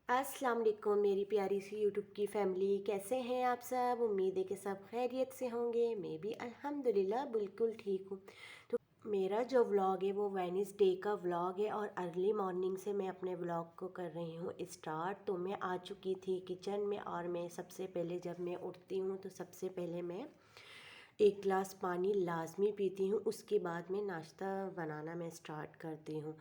अस्सलाम वालेकुम मेरी प्यारी सी यूट्यूब की फैमिली, कैसे हैं आप सब। उम्मीद है कि सब खैरियत से होंगे। मैं भी अल्हम्दुलिल्लाह बिल्कुल ठीक हूँ। तो मेरा जो व्लॉग है वो वेडनेसडे का व्लॉग है और अर्ली मॉर्निंग से मैं अपने व्लॉग को कर रही हूँ स्टार्ट। तो मैं आ चुकी थी किचन में और मैं सबसे पहले जब मैं उठती हूँ तो सबसे पहले मैं एक गिलास पानी लाजमी पीती हूँ। उसके बाद मैं नाश्ता बनाना मैं स्टार्ट करती हूँ।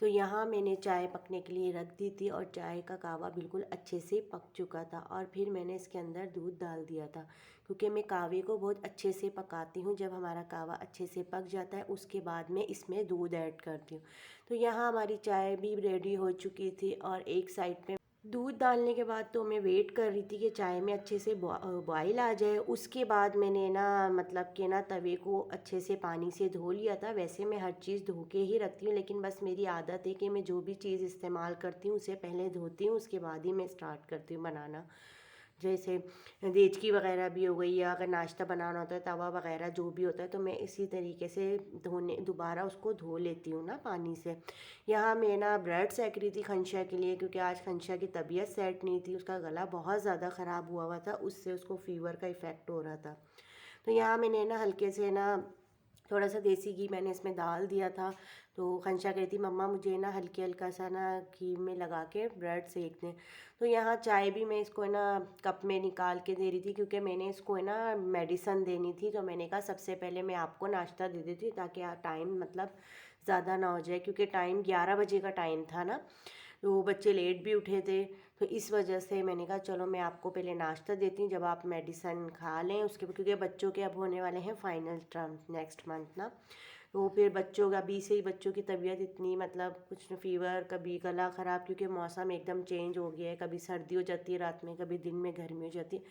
तो यहाँ मैंने चाय पकने के लिए रख दी थी और चाय का कावा बिल्कुल अच्छे से पक चुका था और फिर मैंने इसके अंदर दूध डाल दिया था, क्योंकि मैं कावे को बहुत अच्छे से पकाती हूँ। जब हमारा कावा अच्छे से पक जाता है उसके बाद मैं इसमें दूध ऐड करती हूँ। तो यहाँ हमारी चाय भी रेडी हो चुकी थी और एक साइड पे दूध डालने के बाद तो मैं वेट कर रही थी कि चाय में अच्छे से बॉयल आ जाए। उसके बाद मैंने ना मतलब कि ना तवे को अच्छे से पानी से धो लिया था। वैसे मैं हर चीज़ धो के ही रखती हूँ, लेकिन बस मेरी आदत है कि मैं जो भी चीज़ इस्तेमाल करती हूँ उसे पहले धोती हूँ, उसके बाद ही मैं स्टार्ट करती हूँ बनाना। जैसे देचकी वगैरह भी हो गई, या अगर नाश्ता बनाना होता है तवा वगैरह जो भी होता है तो मैं इसी तरीके से धोने दोबारा उसको धो लेती हूँ ना पानी से। यहाँ मैं ना ब्रेड सेक रही थी खंशा के लिए, क्योंकि आज खंशा की तबीयत सेट नहीं थी। उसका गला बहुत ज़्यादा ख़राब हुआ था, उससे उसको फ़ीवर का इफ़ेक्ट हो रहा था। तो यहाँ मैंने ना हल्के से ना थोड़ा सा देसी घी मैंने इसमें डाल दिया था। तो खंशा कहती मम्मा मुझे ना हल्के हल्का सा ना घी में लगा के ब्रेड सेक दें। तो यहाँ चाय भी मैं इसको है ना कप में निकाल के दे रही थी, क्योंकि मैंने इसको है ना मेडिसन देनी थी। तो मैंने कहा सबसे पहले मैं आपको नाश्ता दे देती हूँ ताकि टाइम मतलब ज़्यादा ना हो जाए, क्योंकि टाइम 11 बजे का टाइम था ना। तो बच्चे लेट भी उठे थे, तो इस वजह से मैंने कहा चलो मैं आपको पहले नाश्ता देती हूँ, जब आप मेडिसन खा लें उसके, क्योंकि बच्चों के अब होने वाले हैं फाइनल टर्म नेक्स्ट मंथ ना। तो फिर बच्चों का अभी से ही बच्चों की तबीयत इतनी मतलब कुछ फीवर, कभी गला ख़राब, क्योंकि मौसम एकदम चेंज हो गया है। कभी सर्दी हो जाती है रात में, कभी दिन में गर्मी हो जाती है।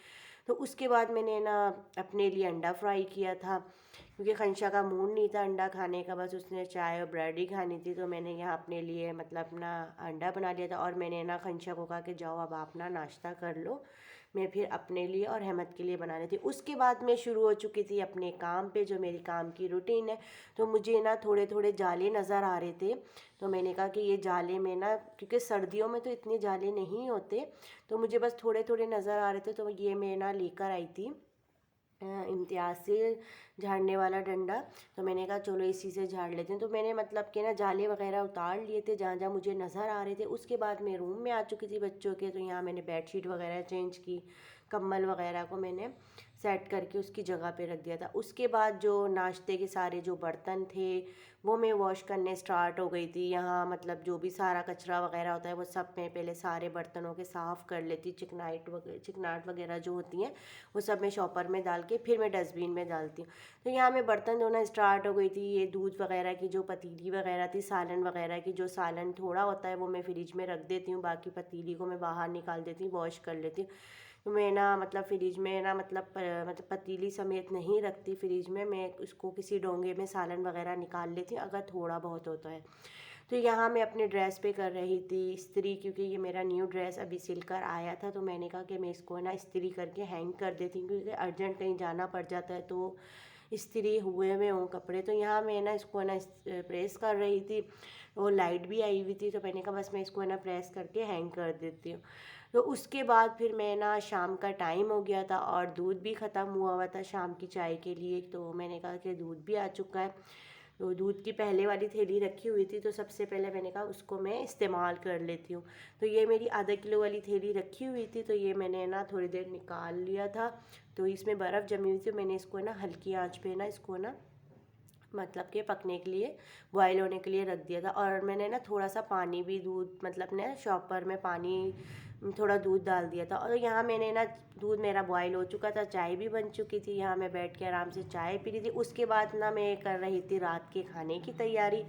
तो उसके बाद मैंने ना अपने लिए अंडा फ्राई किया था, क्योंकि खंशा का मूड नहीं था अंडा खाने का, बस उसने चाय और ब्रेड ही खानी थी। तो मैंने यहाँ अपने लिए मतलब अपना अंडा बना लिया था और मैंने ना खंशा को कहा कि जाओ अब आप ना नाश्ता कर लो, मैं फिर अपने लिए और अहमद के लिए बना रही थी। उसके बाद मैं शुरू हो चुकी थी अपने काम पे, जो मेरी काम की रूटीन है। तो मुझे ना थोड़े थोड़े जाले नज़र आ रहे थे, तो मैंने कहा कि ये जाले में ना, क्योंकि सर्दियों में तो इतने जाले नहीं होते, तो मुझे बस थोड़े थोड़े नज़र आ रहे थे। तो ये मैं ना लेकर आई थी इम्तियाज़ से झाड़ने वाला डंडा। तो मैंने कहा चलो इसी से झाड़ लेते हैं। तो मैंने मतलब कि ना जाले वगैरह उतार लिए थे जहाँ जहाँ मुझे नज़र आ रहे थे। उसके बाद मैं रूम में आ चुकी थी बच्चों के। तो यहाँ मैंने बेडशीट वगैरह चेंज की, कंबल वगैरह को मैंने सेट करके उसकी जगह पे रख दिया था। उसके बाद जो नाश्ते के सारे जो बर्तन थे वो मैं वॉश करने स्टार्ट हो गई थी। यहाँ मतलब जो भी सारा कचरा वगैरह होता है वो सब मैं पहले सारे बर्तनों के साफ़ कर लेती, चिकनाट वगैरह जो होती हैं वो सब मैं शॉपर में डाल के फिर मैं डस्टबिन में डालती हूँ। तो यहाँ मैं बर्तन धोना स्टार्ट हो गई थी। ये दूध वगैरह की जो पतीली वगैरह थी, सालन वगैरह की, जो सालन थोड़ा होता है वो मैं फ्रिज में रख देती हूँ, बाकी पतीली को मैं बाहर निकाल देती हूँ, वॉश कर लेती हूँ। तो मैं ना मतलब फ्रिज में ना मतलब पतीली समेत नहीं रखती फ्रिज में, मैं उसको किसी डोंगे में सालन वगैरह निकाल लेती हूँ अगर थोड़ा बहुत होता है। तो यहाँ मैं अपने ड्रेस पे कर रही थी इस्त्री, क्योंकि ये मेरा न्यू ड्रेस अभी सिलकर आया था। तो मैंने कहा कि मैं इसको ना इस्त्री करके हैंग कर देती हूँ, क्योंकि अर्जेंट कहीं जाना पड़ जाता है तो इस्त्री हुए में हों कपड़े। तो यहाँ मैं ना इसको ना प्रेस कर रही थी, वो लाइट भी आई हुई थी। तो मैंने कहा बस मैं इसको ना प्रेस करके हैंग कर देती हूँ। तो उसके बाद फिर मैं ना शाम का टाइम हो गया था और दूध भी ख़त्म हुआ हुआ था शाम की चाय के लिए। तो मैंने कहा कि दूध भी आ चुका है। तो दूध की पहले वाली थैली रखी हुई थी, तो सबसे पहले मैंने कहा उसको मैं इस्तेमाल कर लेती हूँ। तो ये मेरी आधा किलो वाली थैली रखी हुई थी, तो ये मैंने ना थोड़ी देर निकाल लिया था। तो इसमें बर्फ़ जमी हुई थी, मैंने इसको ना हल्की आंच पे ना इसको ना मतलब कि पकने के लिए, बॉयल होने के लिए रख दिया था। और मैंने ना थोड़ा सा पानी भी दूध मतलब ना शॉपर में पानी थोड़ा दूध डाल दिया था। और यहाँ मैंने ना दूध मेरा बॉयल हो चुका था, चाय भी बन चुकी थी, यहाँ मैं बैठ के आराम से चाय पी रही थी। उसके बाद ना मैं कर रही थी रात के खाने की तैयारी।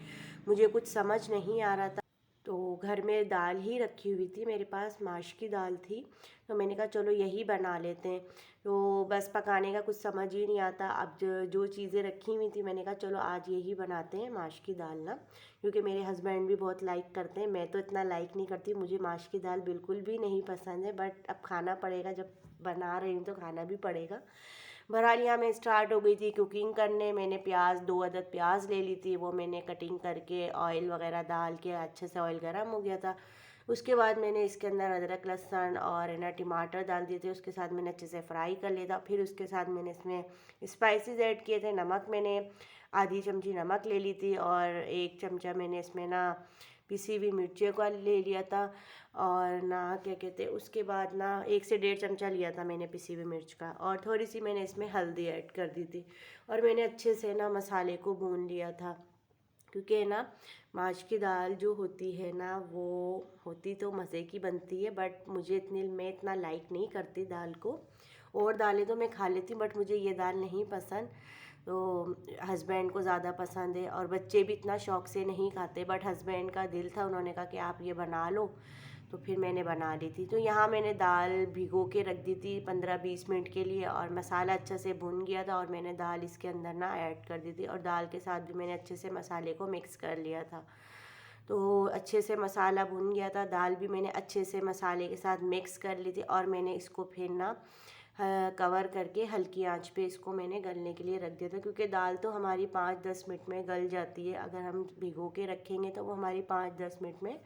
मुझे कुछ समझ नहीं आ रहा था, तो घर में दाल ही रखी हुई थी मेरे पास, माश की दाल थी। तो मैंने कहा चलो यही बना लेते हैं। तो बस पकाने का कुछ समझ ही नहीं आता। अब जो जो चीज़ें रखी हुई थी मैंने कहा चलो आज यही बनाते हैं माश की दाल ना, क्योंकि मेरे हस्बैंड भी बहुत लाइक करते हैं। मैं तो इतना लाइक नहीं करती, मुझे माश की दाल बिल्कुल भी नहीं पसंद है, बट अब खाना पड़ेगा, जब बना रही हूँ तो खाना भी पड़ेगा। बहरहाल यहाँ मैं स्टार्ट हो गई थी कुकिंग करने। मैंने प्याज 2 अदद प्याज ले ली थी, वो मैंने कटिंग करके ऑयल वगैरह डाल के अच्छे से, ऑयल गर्म हो गया था, उसके बाद मैंने इसके अंदर अदरक लहसुन और ना टमाटर डाल दिए थे, उसके साथ मैंने अच्छे से फ्राई कर लिया था। फिर उसके साथ मैंने इसमें स्पाइसेस ऐड किए थे। नमक मैंने आधी चमची नमक ले ली थी और 1 चमचा मैंने इसमें ना पिसी हुई मिर्चियों का ले लिया था। और ना क्या कहते हैं, उसके बाद ना 1 से 1.5 चमचा लिया था मैंने पिसी हुई मिर्च का, और थोड़ी सी मैंने इसमें हल्दी ऐड कर दी थी। और मैंने अच्छे से ना मसाले को भून लिया था, क्योंकि ना माश की दाल जो होती है ना वो होती तो मज़े की बनती है, बट मैं इतना लाइक नहीं करती दाल को। और दालें तो मैं खा लेती हूँ, बट मुझे ये दाल नहीं पसंद। तो हस्बैंड को ज़्यादा पसंद है और बच्चे भी इतना शौक से नहीं खाते, बट हस्बैंड का दिल था, उन्होंने कहा कि आप ये बना लो, तो फिर मैंने बना ली थी। तो यहाँ मैंने दाल भिगो के रख दी थी 15-20 मिनट के लिए, और मसाला अच्छे से भुन गया था, और मैंने दाल इसके अंदर ना ऐड कर दी थी, और दाल के साथ भी मैंने अच्छे से मसाले को मिक्स कर लिया था। तो अच्छे से मसाला भुन गया था, दाल भी मैंने अच्छे से मसाले के साथ मिक्स कर ली थी, और मैंने इसको फिर ना कवर करके हल्की आंच पे इसको मैंने गलने के लिए रख दिया था, क्योंकि दाल तो हमारी 5-10 मिनट में गल जाती है। अगर हम भिगो के रखेंगे तो वो हमारी 5-10 मिनट में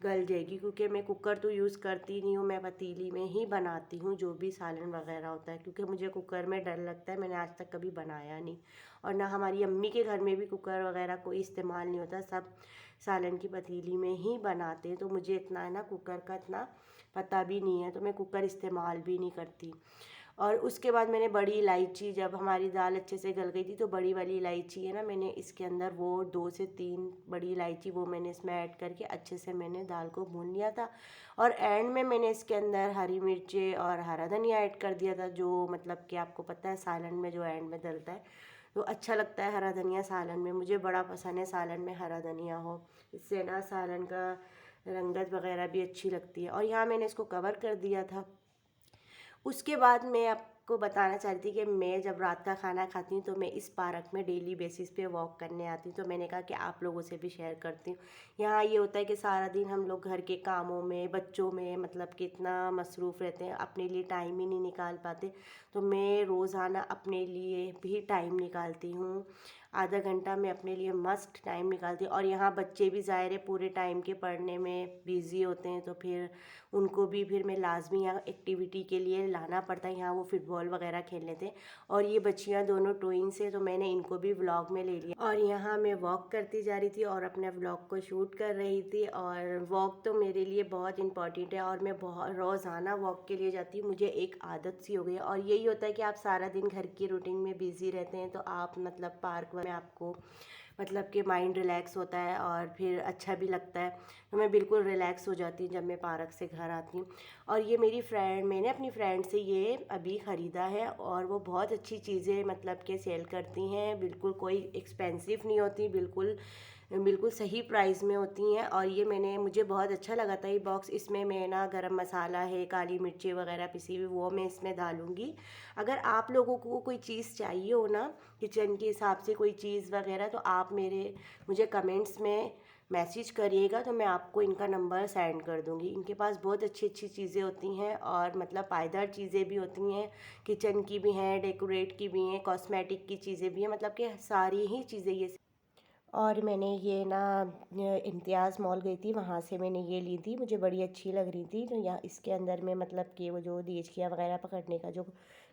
गल जाएगी। क्योंकि मैं कुकर तो यूज़ करती नहीं हूँ, मैं पतीली में ही बनाती हूँ जो भी सालन वगैरह होता है, क्योंकि मुझे कुकर में डर लगता है। मैंने आज तक कभी बनाया नहीं, और ना हमारी अम्मी के घर में भी कुकर वगैरह कोई इस्तेमाल नहीं होता, सब सालन की पतीली में ही बनाते हैं। तो मुझे इतना है ना कुकर का इतना पता भी नहीं है, तो मैं कुकर इस्तेमाल भी नहीं करती। और उसके बाद मैंने बड़ी इलायची, जब हमारी दाल अच्छे से गल गई थी तो बड़ी वाली इलायची है ना, मैंने इसके अंदर वो 2 से 3 बड़ी इलायची वो मैंने इसमें ऐड करके अच्छे से मैंने दाल को भून लिया था। और एंड में मैंने इसके अंदर हरी मिर्चें और हरा धनिया ऐड कर दिया था, जो मतलब कि आपको पता है सालन में जो एंड में डलता है तो अच्छा लगता है हरा धनिया सालन में। मुझे बड़ा पसंद है सालन में हरा धनिया हो, इससे ना सालन का रंगत वगैरह भी अच्छी लगती है। और यहाँ मैंने इसको कवर कर दिया था। उसके बाद मैं आपको बताना चाह रही थी कि मैं जब रात का खाना खाती हूँ तो मैं इस पार्क में डेली बेसिस पे वॉक करने आती हूँ। तो मैंने कहा कि आप लोगों से भी शेयर करती हूँ। यहाँ ये होता है कि सारा दिन हम लोग घर के कामों में, बच्चों में मतलब कि इतना मसरूफ़ रहते हैं, अपने लिए टाइम ही नहीं निकाल पाते। तो मैं रोज़ाना अपने लिए भी टाइम निकालती हूँ, आधा घंटा मैं अपने लिए मस्ट टाइम निकालती हूँ। और यहाँ बच्चे भी ज़ाहिर है पूरे टाइम के पढ़ने में बिज़ी होते हैं, तो फिर उनको भी फिर मैं लाजमी यहाँ एक्टिविटी के लिए लाना पड़ता है। यहाँ वो फुटबॉल वगैरह खेल लेते हैं, और ये बच्चियाँ दोनों ट्विंस हैं, तो मैंने इनको भी व्लॉग में ले लिया। और यहाँ मैं वॉक करती जा रही थी और अपने व्लॉग को शूट कर रही थी। और वॉक तो मेरे लिए बहुत इंपॉर्टेंट है, और मैं बहुत रोज़ाना वॉक के लिए जाती हूँ, मुझे एक आदत सी हो गई है। और यही होता है कि आप सारा दिन घर की रूटीन में बिज़ी रहते हैं, तो आप मतलब पार्क में आपको मतलब कि माइंड रिलैक्स होता है और फिर अच्छा भी लगता है। तो मैं बिल्कुल रिलैक्स हो जाती हूँ जब मैं पार्क से घर आती हूँ। और ये मैंने अपनी फ्रेंड से ये अभी ख़रीदा है, और वो बहुत अच्छी चीज़ें मतलब कि सेल करती हैं, बिल्कुल कोई एक्सपेंसिव नहीं होती, बिल्कुल बिल्कुल सही प्राइस में होती हैं। और ये मुझे बहुत अच्छा लगा था ये बॉक्स। इसमें मैं ना गरम मसाला है, काली मिर्ची वगैरह पिसी हुई, वो मैं इसमें डालूँगी। अगर आप लोगों को कोई चीज़ चाहिए हो ना किचन के हिसाब से कोई चीज़ वगैरह, तो आप मुझे कमेंट्स में मैसेज करिएगा, तो मैं आपको इनका नंबर सेंड कर दूँगी। इनके पास बहुत अच्छी अच्छी चीज़ें होती हैं, और मतलब पायदार चीज़ें भी होती हैं, किचन की भी हैं, डेकोरेट की भी हैं, कॉस्मेटिक की चीज़ें भी हैं, मतलब कि सारी ही चीज़ें ये। और मैंने ये ना इम्तियाज़ मॉल गई थी, वहाँ से मैंने ये ली थी, मुझे बड़ी अच्छी लग रही थी। तो यहाँ इसके अंदर में मतलब कि वो जो देचकिया वगैरह पकड़ने का जो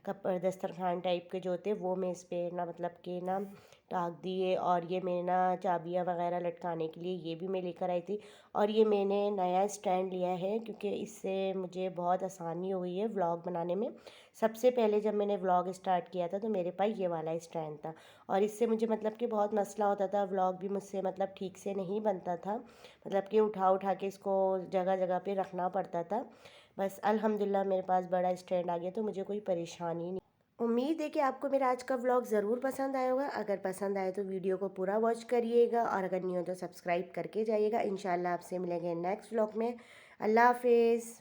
कप दस्तरखान टाइप के जो होते वो मैं इस पे ना मतलब कि ना टाक दिए। और ये मैंने ना चाबियाँ वगैरह लटकाने के लिए ये भी मैं लेकर आई थी। और ये मैंने नया स्टैंड लिया है, क्योंकि इससे मुझे बहुत आसानी हुई है व्लॉग बनाने में। सबसे पहले जब मैंने व्लॉग स्टार्ट किया था तो मेरे पास ये वाला स्टैंड था, और इससे मुझे मतलब कि बहुत मसला होता था, व्लॉग भी मुझसे मतलब ठीक से नहीं बनता था, मतलब कि उठा उठा के इसको जगह जगह पे रखना पड़ता था। बस अल्हम्दुलिल्लाह मेरे पास बड़ा स्टैंड आ गया, तो मुझे कोई परेशानी नहीं। उम्मीद है कि आपको मेरा आज का व्लॉग ज़रूर पसंद आया होगा। अगर पसंद आए तो वीडियो को पूरा वॉच करिएगा, और अगर नहीं हो तो सब्सक्राइब करके जाइएगा। इंशाल्लाह आपसे मिलेंगे नेक्स्ट व्लॉग में। अल्लाह हाफिज़।